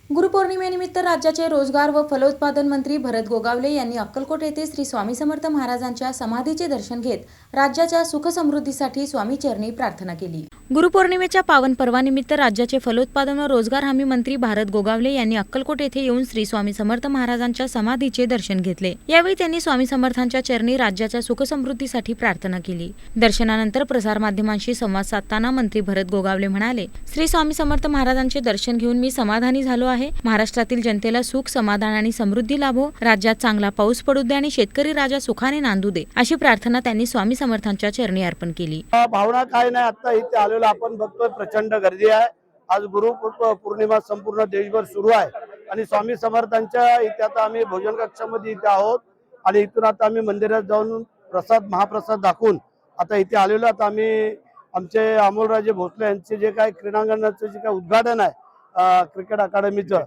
गुरुपौर्णिमेनिमित्त राज्याचे रोजगार व फलोत्पादन मंत्री भरत गोगावले यांनी अक्कलकोट येथे श्री स्वामी समर्थ महाराजांच्या समाधीचे दर्शन घेत राज्याच्या सुखसमृद्धीसाठी स्वामीचरणी प्रार्थना केली। गुरुपौर्णिमेच्या पावन पर्वानिमित्त राज्याचे फलोत्पादन व रोजगार हमी मंत्री भरत गोगावले यांनी अक्कलकोट येथे येऊन श्री स्वामी समर्थ महाराजांच्या समाधीचे दर्शन घेतले। यावेळी त्यांनी स्वामी समर्थांच्या चरणी राज्याच्या सुखसमृद्धीसाठी प्रार्थना केली। दर्शनानंतर प्रसारमाध्यमांशी संवाद साधताना मंत्री भरत गोगावले म्हणाले, श्री स्वामी समर्थ महाराजांचे दर्शन घेऊन मी समाधानी झालो आहे। महाराष्ट्रातील जनतेला सुख, समाधान आणि समृद्धी लाभो, राज्यात चांगला पाऊस पडू दे आणि शेतकरी राजा सुखाने नांदू दे, अशी प्रार्थना त्यांनी स्वामी समर्थांच्या चरणी अर्पण केली। भावना काय नाही, आता इथे आलेलो आपण बघतोय प्रचंड गर्दी आहे। आज गुरु पौर्णिमा संपूर्ण देशभर सुरू आहे आणि स्वामी समर्थांच्या इथे आता आम्ही भोजन कक्षामध्ये इथे आहोत आणि इथून आता आम्ही मंदिरात जाऊन महाप्रसाद दाखवून आता इथे आलेलो। आता आम्ही आमचे अमोलराजे भोसले यांचे जे काय क्रीडांगणाचं जे काय उद्घाटन आहे क्रिकेट अकादमीचं,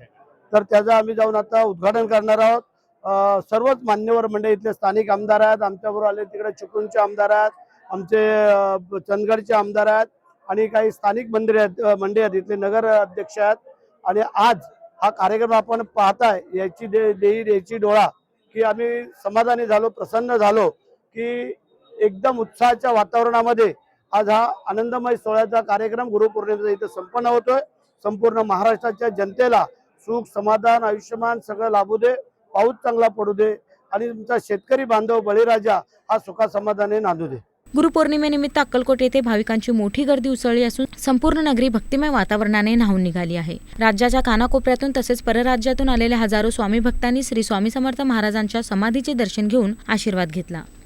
तर त्याचं आम्ही जाऊन आता उद्घाटन करणार आहोत। सर्वच मान्यवर मंडळी इथले स्थानिक आमदार आहेत, आमच्याबरोबर आले तिकडे चिपळूणचे आमदार आहेत, आमचे चंदगडचे आमदार आहेत आणि काही स्थानिक मंडळी आहेत, इथले नगर अध्यक्ष आहेत। आणि आज हा कार्यक्रम आपण पाहताय याची डोळा की आम्ही समाधानी झालो, प्रसन्न झालो की एकदम उत्साहाच्या वातावरणामध्ये आज हा आनंदमय सोहळ्याचा कार्यक्रम गुरुपौर्णिमेचा इथे संपन्न होतोय। संपूर्ण महाराष्ट्राच्या जनतेला सुख, समाधान, आयुष्यमान सगळं लाभू दे, पाऊस चांगला पडू दे आणि तुमचा शेतकरी बांधव बळीराजा हा सुखा समाधाने नांदू दे। गुरुपौर्णिमेनिमित्त अक्कलकोट येथे भाविकांची मोठी गर्दी उसळली असून संपूर्ण नगरी भक्तिमय वातावरणाने न्हाऊन निघाली आहे। राज्याच्या कानाकोपऱ्यातून तसेच परराज्यातून आलेल्या हजारो स्वामी भक्तांनी श्री स्वामी समर्थ महाराजांच्या समाधीचे दर्शन घेऊन आशीर्वाद घेतला।